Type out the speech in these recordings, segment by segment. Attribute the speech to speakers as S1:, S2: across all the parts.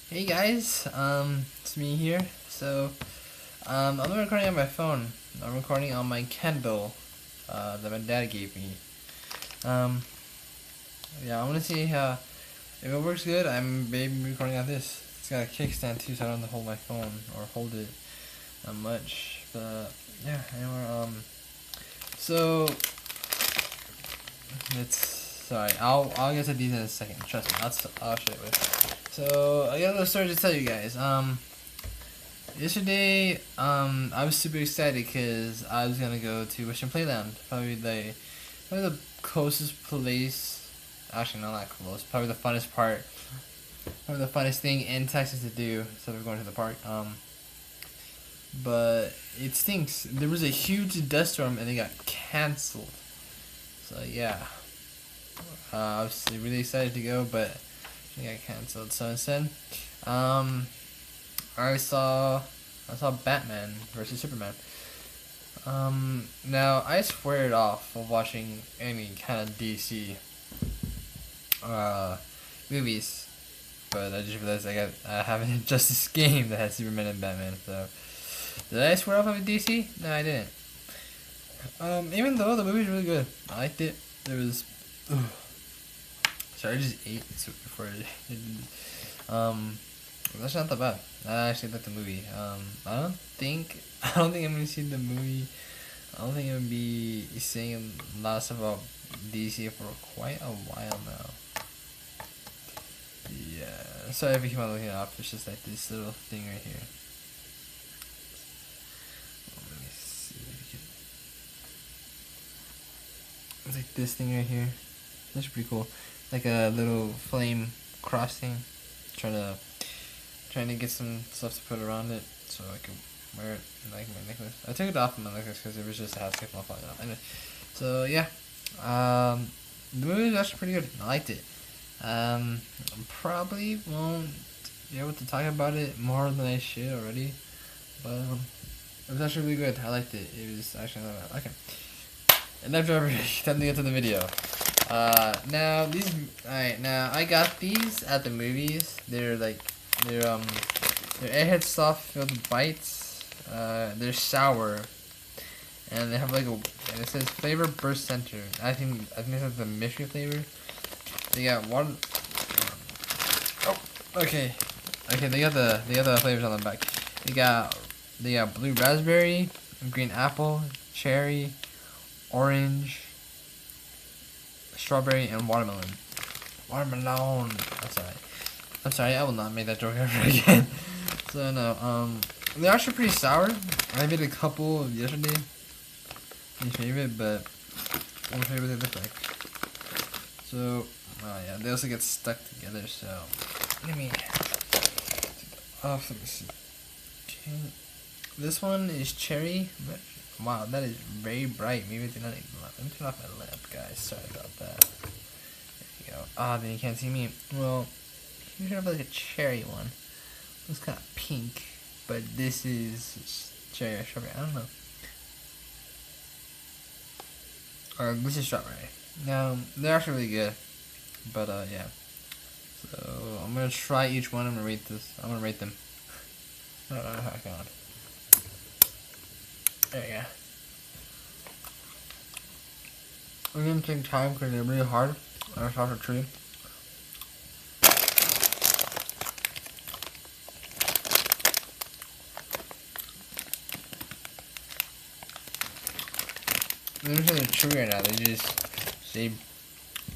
S1: Hey guys, it's me here. I'm not recording on my phone. I'm recording on my Kindle, that my dad gave me. Um, yeah, I want to see how if it works good. I'm maybe recording on this. It's got a kickstand too, so I don't have to hold my phone or hold it that much. But yeah, anyway, so it's sorry. I'll get to these in a second. Trust me. I'll show you. So I got a little story to tell you guys. Yesterday, I was super excited because I was gonna go to Western Playland. Probably the closest place. Actually, not that close. Probably the funnest part. Probably the funnest thing in Texas to do instead of going to the park. But it stinks. There was a huge dust storm and it got canceled. So yeah, I was really excited to go, but it got canceled. So instead, I saw Batman versus Superman. Now I swear it off of watching any kind of DC movies, but I just realized I have an Injustice game that has Superman and Batman. So did I swear off of DC? No, I didn't. Even though the movie's really good, I liked it. There was, ugh. Sorry, I just ate before that's not that bad. I actually like the movie. I don't think I'm gonna see the movie. I don't think I'm gonna be saying lots about DC for quite a while now. Yeah. Sorry if you keep on looking up. It's just like this little thing right here. Let me see. It's like this thing right here. That's pretty cool. Like a little flame cross thing. Trying to get some stuff to put around it so I can wear it like my necklace. I took it off of my necklace because it was just a house kept on falling out. Anyway, so yeah, the movie was actually pretty good. I liked it. Probably won't be able to talk about it more than I should already, but it was actually really good. I liked it. It was actually not bad. Okay. Enough driver. Time to get to the video. Now I got these at the movies. They're Airhead soft filled bites. They're sour, and they have and it says flavor burst center. I think that's the mystery flavor. They got one. Oh, okay. They got the flavors on the back. They got blue raspberry, green apple, cherry, orange, strawberry, and watermelon. Watermelon. I'm sorry, I will not make that joke ever again. So no, they're actually pretty sour. I made a couple yesterday. My favorite, but I want to show you what they look like. So, oh yeah, they also get stuck together. So let me let me see. Okay. This one is cherry. Wow, that is very bright. Maybe it's not. Let me turn off my lamp, guys. Sorry about that. There you go. Ah, then you can't see me. Well, here's like a cherry one. It's kind of pink, but this is cherry or strawberry. I don't know. Or this is strawberry. Now they're actually really good, but yeah. So I'm gonna try each one. I'm gonna rate them. I don't know how I got. There you go. We're gonna take time because they're really hard. I just have to chew. They're just like chewy right now. They just say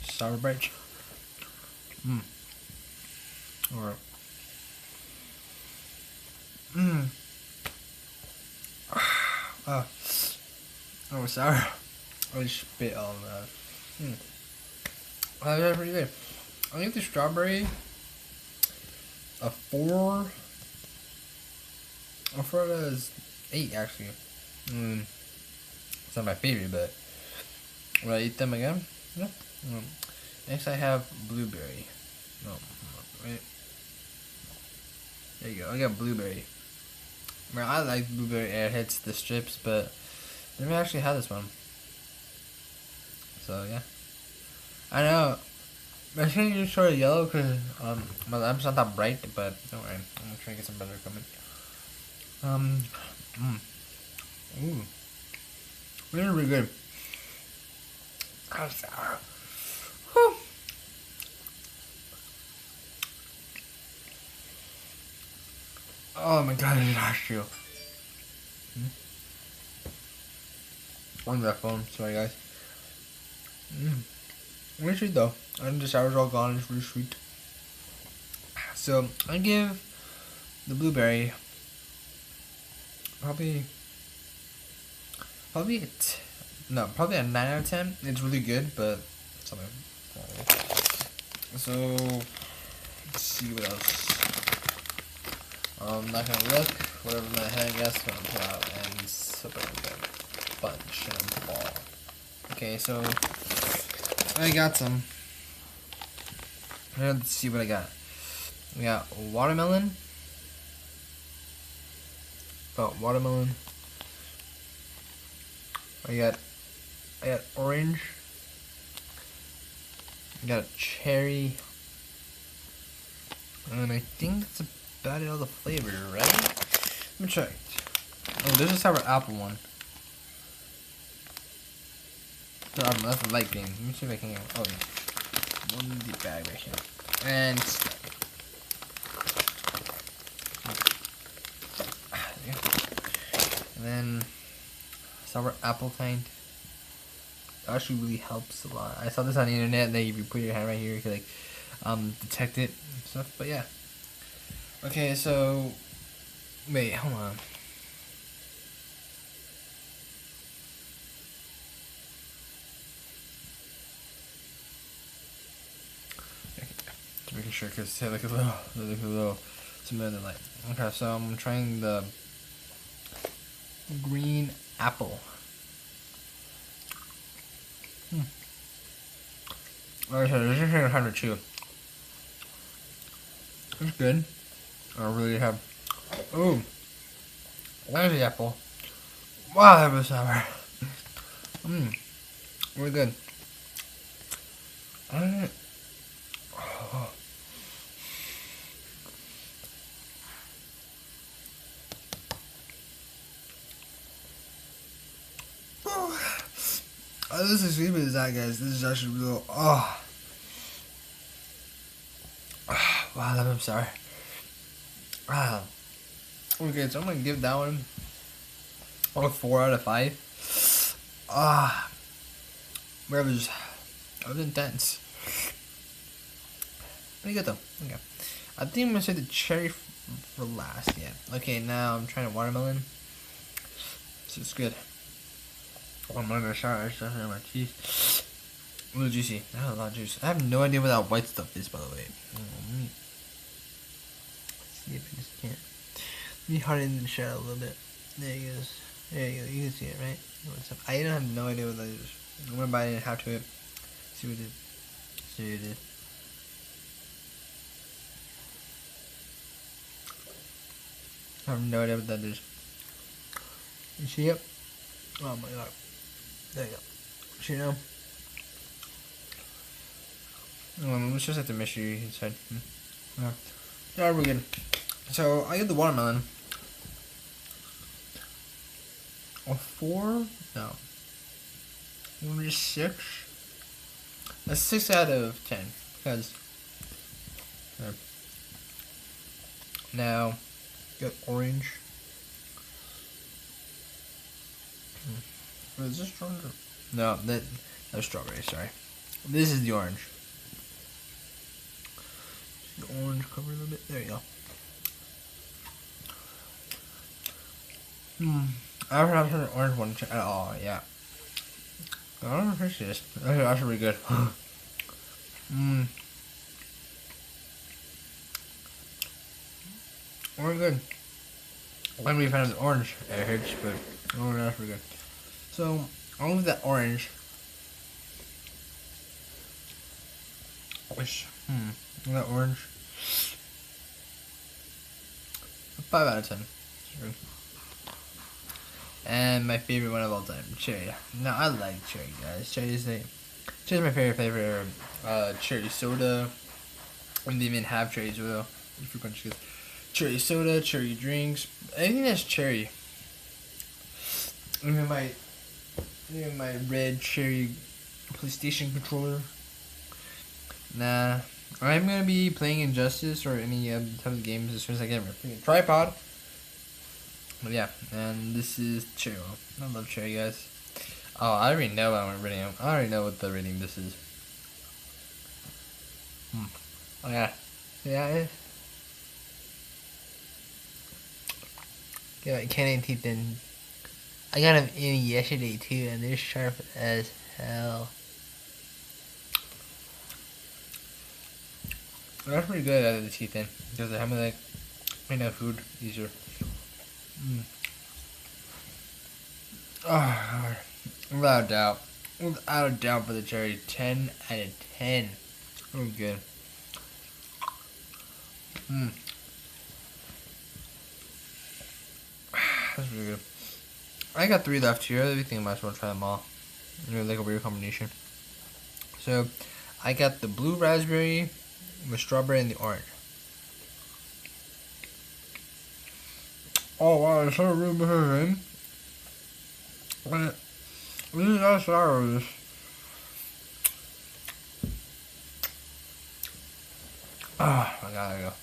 S1: sour bites. Or oh, sour. I just spit all that. That's pretty good. I think the strawberry a 4. I thought it was 8 actually. It's not my favorite, but will I eat them again? No. Next I have blueberry. No, wait. There you go. I got blueberry. I like blueberry airheads, the strips, but I never actually had this one. So yeah, I know I think you sort of yellow because my lamp's not that bright, but don't worry, I'm gonna try to get some better coming. Ooh, this is really good. Whew. Oh my god, I lost you. On that phone, sorry guys. Really sweet though. And the sour's all gone, it's really sweet. So, I give the blueberry probably probably a 9 out of 10. It's really good, but something. So, let's see what else. I'm not gonna look. Whatever in my head, I guess, gonna pull out and sip it like a bunch and ball. Okay, so I got some. Let's see what I got. We got watermelon. Watermelon. I got orange. I got a cherry. And I think that's about it, all the flavors, right? Let me check. Oh, there's a sour apple one. That's a light green. Let me see if I can get one. Oh, yeah. One in the bag right here. And then sour apple kind. That actually really helps a lot. I saw this on the internet that if you put your hand right here, you can like detect it and stuff. But yeah. Okay, so wait, hold on. Just making sure because they look a little similar to light. Okay, so I'm trying the green apple. Like I said, this is kind of chew. It's good. I really have. Ooh, there's the apple. Wow, that was sour. Really good. Oh. Oh, this is sweet as that, guys. This is actually real. Oh. Wow, that was sour. Wow. Okay, so I'm gonna give that one a 4 out of 5. Where it was intense. Pretty good though. Okay. I think I'm gonna say the cherry for last. Yeah. Okay, now I'm trying to watermelon. So it's good. Oh, I'm gonna shower. I just have my teeth. A little juicy. I have a lot of juice. I have no idea what that white stuff is, by the way. Let me see if I just can't. Let me harden in the shadow a little bit. There he goes. There you go. You can see it, right? I don't have no idea what that is. I'm gonna bite in half to it. See what it is. See what it is. I have no idea what that is. You see it? Oh my god. There you go. See now? Let's just have to mystery inside. Yeah, we're good. So I get the watermelon. A 4? No. Maybe 6? A 6 out of 10. Because now get orange. Is this stronger? No, that's strawberry, sorry. This is the orange. The orange cover a little bit. There you go. I haven't had an orange one at all, yeah. I don't appreciate this. That's actually really good. Very good. I'm gonna be a fan of the orange. It hurts, but oh, that's pretty good. So I'll leave that orange. Which that orange. 5 out of 10. Sure. And my favorite one of all time, cherry. Now I like cherry, guys. Cherry is Just my favorite flavor, cherry soda. And they even have cherry soda. Cherry soda, cherry drinks, anything that's cherry. Even my red cherry PlayStation controller. Nah, I'm gonna be playing Injustice or any type of games as soon as I get my freaking tripod. But yeah, and this is cherry. I love cherry, guys. Oh, I already know what I'm rating. I already know what the rating this is. Oh yeah, yeah. Get my candy teeth in. I got them in yesterday too, and they're sharp as hell. That's pretty good out of the teeth in because they have like food easier. Oh, without a doubt. Without a doubt for the cherry. 10 out of 10. Oh, good. That's really good. I got 3 left here. I think I might as well try them all. Like a weird combination. So, I got the blue raspberry, the strawberry, and the orange. Oh wow, it's so really good. This is not sour. Oh my god, there you go.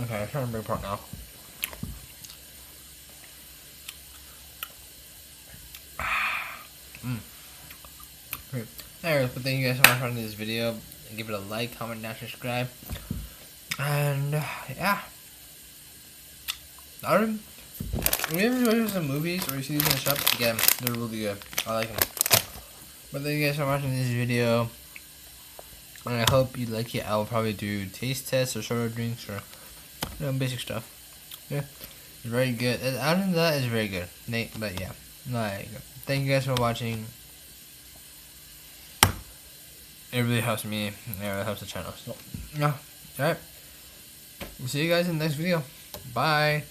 S1: Okay, I'm trying to bring apart now. Great. Anyways, but thank you guys so much for watching this video. Give it a like, comment, and subscribe. And yeah. If you ever go to some movies or you see these in the shop, again, they're really good. I like them. But thank you guys for watching this video. And I hope you like it. I will probably do taste tests or soda drinks or basic stuff. Yeah, it's very good. Other than that, it's very good. But yeah, like, thank you guys for watching. It really helps me. It really helps the channel. So, yeah. Alright. We'll see you guys in the next video. Bye.